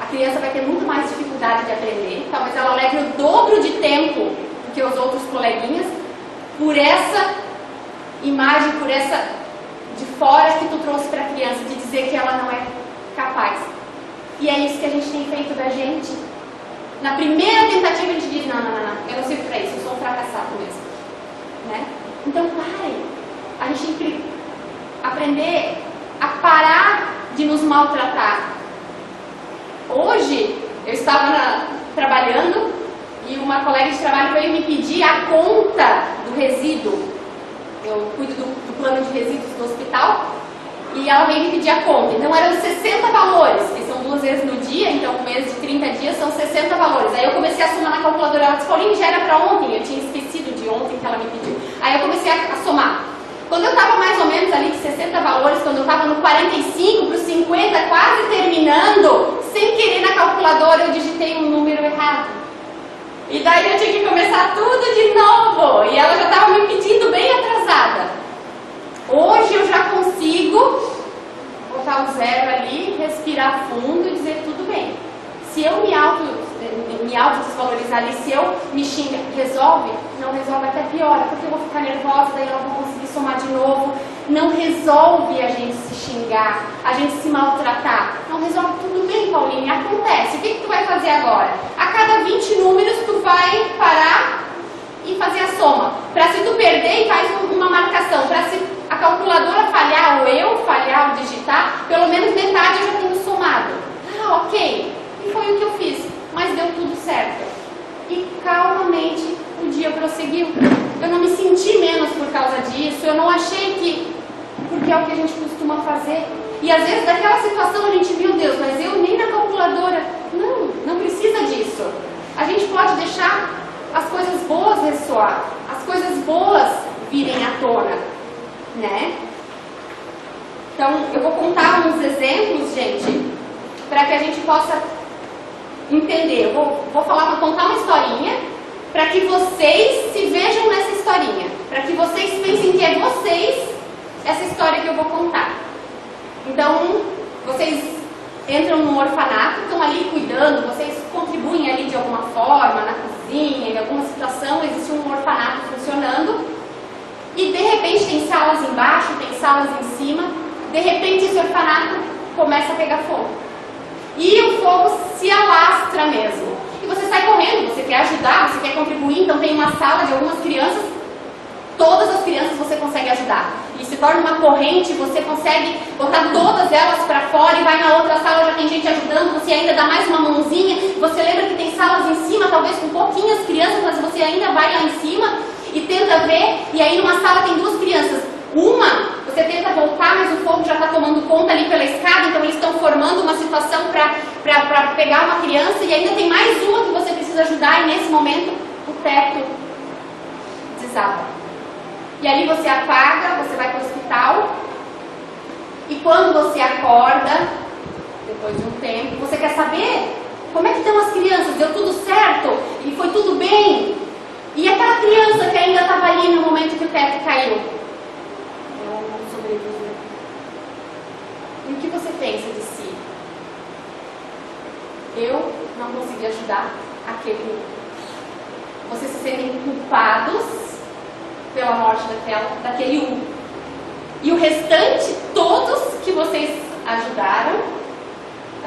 a criança vai ter muito mais dificuldade de aprender. Talvez ela leve o dobro de tempo do que os outros coleguinhas por essa imagem, por essa de fora que tu trouxe para a criança, de dizer que ela não é capaz. E é isso que a gente tem feito da gente. Na primeira tentativa a gente diz, não, eu não sirvo para isso, eu sou um fracassado mesmo. Né? Então parem. A gente tem que aprender a parar de nos maltratar. Hoje eu estava trabalhando e uma colega de trabalho veio me pedir a conta do resíduo. Eu cuido do plano de resíduos do hospital e ela veio me pedir a conta. Então eram 60 valores, que são 2 vezes no dia, então um mês de 30 dias são 60 valores. Aí eu comecei a somar na calculadora, ela disse, Paulinho, já era para ontem, eu tinha esquecido de ontem que ela me pediu. Aí eu comecei a somar. Quando eu estava mais ou menos ali de 60 valores, quando eu estava no 45 para os 50, quase terminando, sem querer na calculadora eu digitei um número errado. E daí eu tinha que começar tudo de novo. E ela já estava me pedindo bem atrasada. Hoje eu já consigo botar o 0 ali, respirar fundo e dizer tudo bem. Se eu me auto-desvalorizar ali, se eu me xingar, resolve? Não resolve, até piora, porque eu vou ficar nervosa, daí eu não vou conseguir somar de novo. Não resolve a gente se xingar, a gente se maltratar. Não resolve, tudo bem, Paulinha, acontece. O que tu vai fazer agora? A cada 20 números tu vai parar e fazer a soma. Para se tu perder, faz uma marcação. Para se a calculadora falhar, ou eu falhar, ou digitar, pelo menos metade eu já tenho somado. Ah, ok. E foi o que eu fiz, mas deu tudo certo. E calmamente o dia prosseguiu. Eu não me senti menos por causa disso, eu não achei que... Porque é o que a gente costuma fazer. E às vezes daquela situação a gente, meu Deus, mas eu nem na calculadora. Não precisa disso. A gente pode deixar as coisas boas ressoar, as coisas boas virem à tona, né? Então, eu vou contar uns exemplos, gente, para que a gente possa entender. Eu vou contar uma historinha para que vocês se vejam nessa historinha, para que vocês pensem que é vocês essa história que eu vou contar. Então, vocês entram no orfanato, estão ali cuidando, vocês contribuem ali de alguma forma, na cozinha, em alguma situação, existe um orfanato funcionando, e de repente tem salas embaixo, tem salas em cima, de repente esse orfanato começa a pegar fogo. E o fogo se alastra mesmo. E você sai correndo, você quer ajudar, você quer contribuir, então tem uma sala de algumas crianças, todas as crianças você consegue ajudar. E se torna uma corrente, você consegue botar todas elas para fora e vai na outra sala, já tem gente ajudando, você ainda dá mais uma mãozinha, você lembra que tem salas em cima, talvez com pouquinhas crianças, mas você ainda vai lá em cima e tenta ver, e aí numa sala tem 2 crianças. Uma, você tenta voltar, mas o fogo já está tomando conta ali pela escada, então eles estão formando uma situação para pegar uma criança, e ainda tem mais uma que você precisa ajudar, e nesse momento o teto desaba. E ali você apaga, você vai para o hospital, e quando você acorda, depois de um tempo, você quer saber como é que estão as crianças, deu tudo certo, e foi tudo bem, e aquela criança que ainda estava ali no momento que o teto caiu, ela não sobreviveu. E o que você pensa de si? Eu não consegui ajudar aquele grupo. Vocês se sentem culpados pela morte daquele um. E o restante, todos que vocês ajudaram,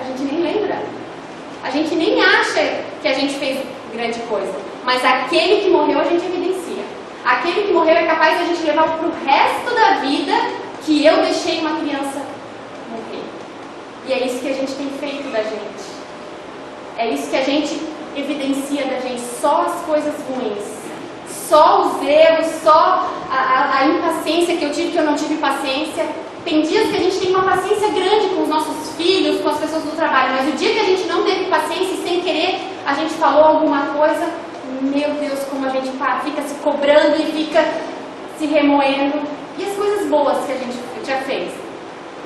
a gente nem lembra. A gente nem acha que a gente fez grande coisa. Mas aquele que morreu a gente evidencia. Aquele que morreu é capaz de a gente levar para o resto da vida que eu deixei uma criança que a gente tem feito da gente. É isso que a gente evidencia da gente, só as coisas ruins, só os erros, só a impaciência que eu tive, que eu não tive paciência. Tem dias que a gente tem uma paciência grande com os nossos filhos, com as pessoas do trabalho, mas o dia que a gente não teve paciência e sem querer a gente falou alguma coisa, meu Deus, como a gente fica se cobrando e fica se remoendo. E as coisas boas que a gente já fez.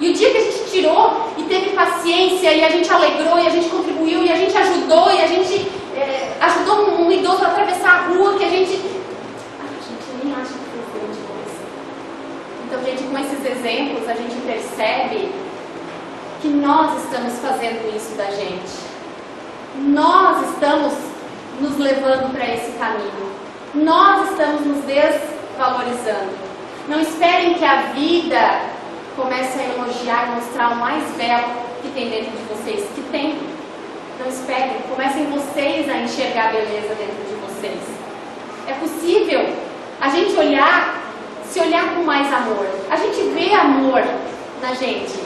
E o dia que a gente tirou e teve paciência, e a gente alegrou, e a gente contribuiu, e a gente ajudou, e a gente ajudou um idoso a atravessar a rua, que a gente nem acha que foi grande coisa. Então, gente, com esses exemplos, a gente percebe que nós estamos fazendo isso da gente. Nós estamos nos levando para esse caminho. Nós estamos nos desvalorizando. Não esperem que a vida comece a elogiar e mostrar o mais belo que tem dentro de vocês, que tem. Não esperem, comecem vocês a enxergar a beleza dentro de vocês. É possível a gente se olhar com mais amor. A gente vê amor na gente.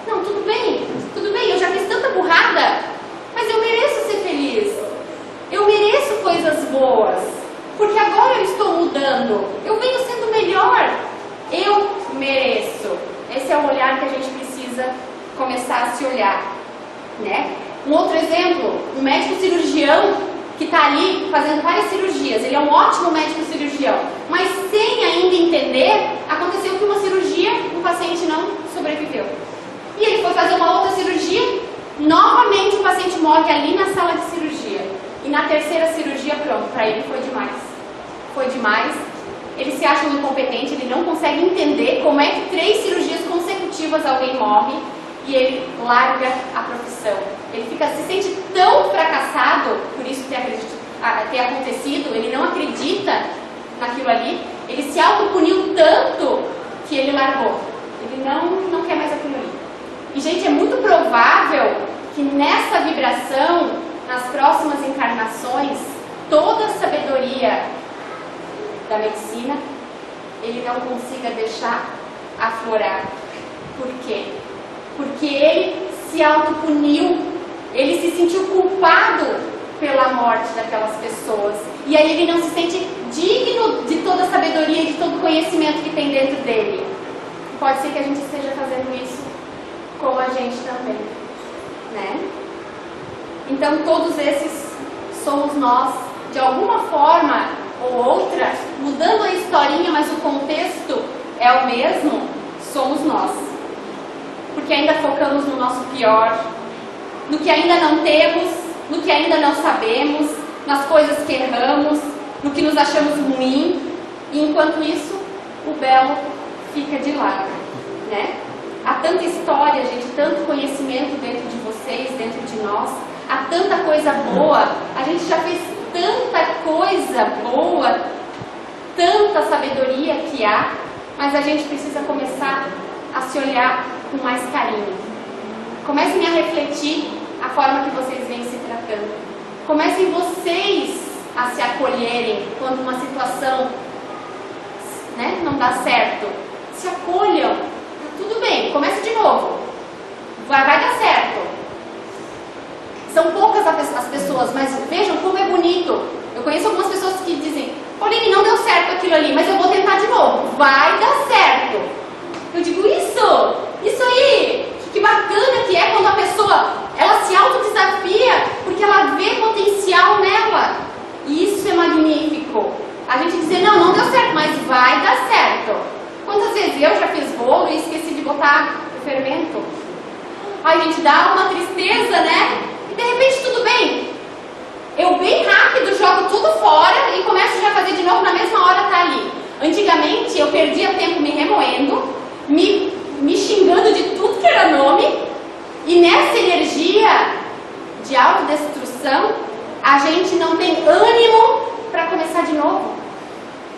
Não, tudo bem, eu já fiz tanta burrada, mas eu mereço ser feliz. Eu mereço coisas boas, porque agora eu estou mudando. Eu venho sendo melhor. Eu mereço. Esse é o olhar que a gente precisa começar a se olhar, né? Um outro exemplo, um médico cirurgião que está ali fazendo várias cirurgias. Ele é um ótimo médico cirurgião, mas sem ainda entender, aconteceu que uma cirurgia, um paciente não sobreviveu. E ele foi fazer uma outra cirurgia, novamente o paciente morre ali na sala de cirurgia. E na terceira cirurgia, pronto, para ele foi demais. Foi demais. Ele se acha um incompetente, ele não consegue entender como é que 3 cirurgias consecutivas alguém morre e ele larga a profissão. Ele se sente tão fracassado por isso ter acontecido, ele não acredita naquilo ali, ele se autopuniu tanto que ele largou. Ele não quer mais aquilo ali. E, gente, é muito provável que nessa vibração, nas próximas encarnações, toda a sabedoria da medicina, ele não consiga deixar aflorar. Por quê? Porque ele se autopuniu, ele se sentiu culpado pela morte daquelas pessoas. E aí ele não se sente digno de toda a sabedoria e de todo o conhecimento que tem dentro dele. Pode ser que a gente esteja fazendo isso com a gente também, né? Então todos esses somos nós, de alguma forma ou outra, mudando a historinha, mas o contexto é o mesmo, somos nós. Porque ainda focamos no nosso pior, no que ainda não temos, no que ainda não sabemos, nas coisas que erramos, no que nos achamos ruim, e enquanto isso, o belo fica de lado, né? Há tanta história, gente, tanto conhecimento dentro de vocês, dentro de nós, há tanta coisa boa, a gente já fez tanta coisa boa, tanta sabedoria que há, mas a gente precisa começar a se olhar com mais carinho. Comecem a refletir a forma que vocês vêm se tratando. Comecem vocês a se acolherem quando uma situação, né, não dá certo. Se acolham. Tudo bem, comece de novo. Vai dar certo. São poucas as pessoas, mas vejam como é bonito. Eu conheço algumas pessoas que dizem: Pauline, não deu certo aquilo ali, mas eu vou tentar de novo. Vai dar certo. Eu digo: isso aí, que bacana que é quando a pessoa, ela se autodesafia porque ela vê potencial nela. E isso é magnífico. A gente dizer: não deu certo, mas vai dar certo. Quantas vezes eu já fiz bolo e esqueci de botar o fermento? Ai, gente, dá uma tristeza, né? E de repente tudo bem. Eu bem rápido jogo tudo fora e começo já a fazer de novo na mesma hora, tá ali. Antigamente eu perdia tempo me remoendo, me xingando de tudo que era nome, e nessa energia de autodestruição, a gente não tem ânimo para começar de novo.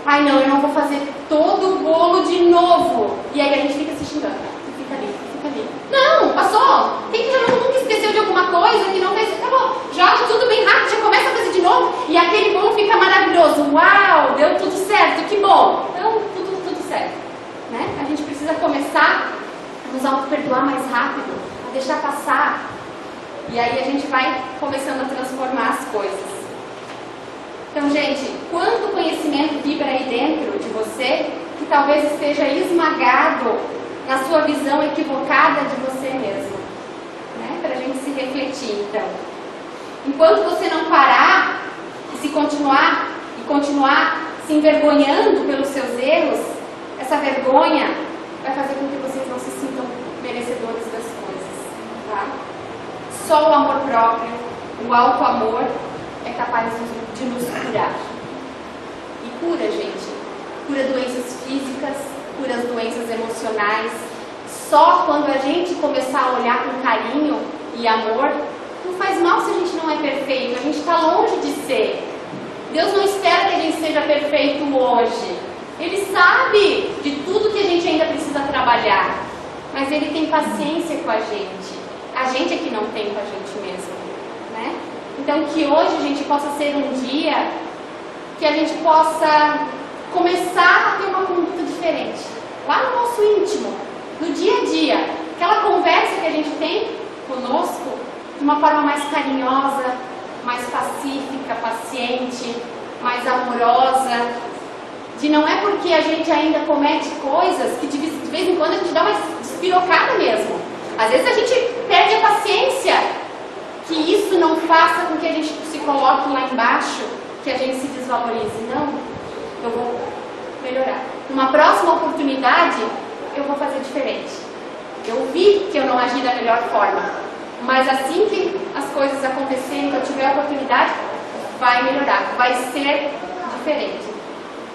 Ai, não, eu não vou fazer todo o bolo de novo. E aí a gente fica se xingando. Fica ali. Não, passou. Quem que já nunca esqueceu de alguma coisa, que não fez? Acabou. Joga tudo bem rápido, já começa a fazer de novo. E aquele bolo fica maravilhoso. Uau, deu tudo certo, que bom. Então, tudo certo, né? A gente precisa começar a nos auto-perdoar mais rápido, a deixar passar. E aí a gente vai começando a transformar as coisas. Então, gente, quanto conhecimento vibra aí dentro de você que talvez esteja esmagado na sua visão equivocada de você mesmo, né? Para a gente se refletir, então. Enquanto você não parar e se continuar se envergonhando pelos seus erros, essa vergonha vai fazer com que vocês não se sintam merecedores das coisas, tá? Só o amor próprio, o auto-amor é capaz de nos curar. E cura, gente. Cura doenças físicas, cura as doenças emocionais. Só quando a gente começar a olhar com carinho e amor, não faz mal se a gente não é perfeito, a gente está longe de ser. Deus não espera que a gente seja perfeito hoje. Ele sabe de tudo que a gente ainda precisa trabalhar, mas Ele tem paciência com a gente. A gente é que não tem com a gente mesmo, né? Então que hoje a gente possa ser um dia que a gente possa começar a ter uma conduta diferente, lá no nosso íntimo, no dia a dia, aquela conversa que a gente tem conosco de uma forma mais carinhosa, mais pacífica, paciente, mais amorosa, de não é porque a gente ainda comete coisas que de vez em quando a gente dá uma despirocada mesmo. Às vezes a gente perde a paciência, que isso não faça com que a gente se coloque lá embaixo, que a gente se desvalorize. Não, eu vou melhorar. Numa próxima oportunidade, eu vou fazer diferente. Eu vi que eu não agi da melhor forma, mas assim que as coisas acontecerem, que eu tiver a oportunidade, vai melhorar, vai ser diferente.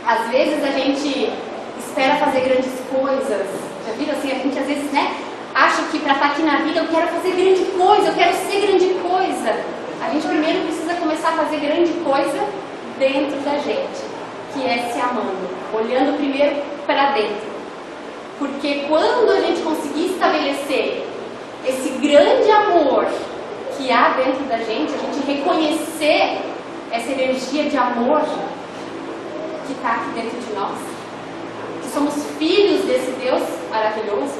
Às vezes a gente espera fazer grandes coisas. Já viram assim? A gente às vezes, né, acha que para estar aqui na vida eu quero fazer grande coisa, eu quero ser grande coisa. A gente primeiro precisa começar a fazer grande coisa dentro da gente, que é se amando, olhando primeiro para dentro. Porque quando a gente conseguir estabelecer esse grande amor que há dentro da gente, a gente reconhecer essa energia de amor que está aqui dentro de nós, que somos filhos desse Deus maravilhoso.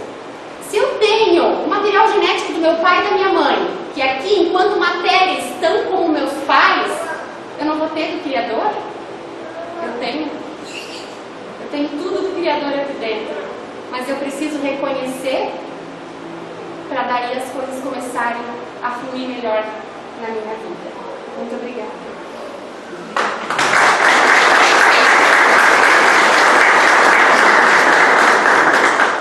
Se eu tenho o material genético do meu pai e da minha mãe, que aqui, enquanto matéria, estão como meus pais, eu não vou ter do Criador? Eu tenho tudo do Criador aqui dentro, mas eu preciso reconhecer para daí as coisas começarem a fluir melhor na minha vida. Muito obrigada.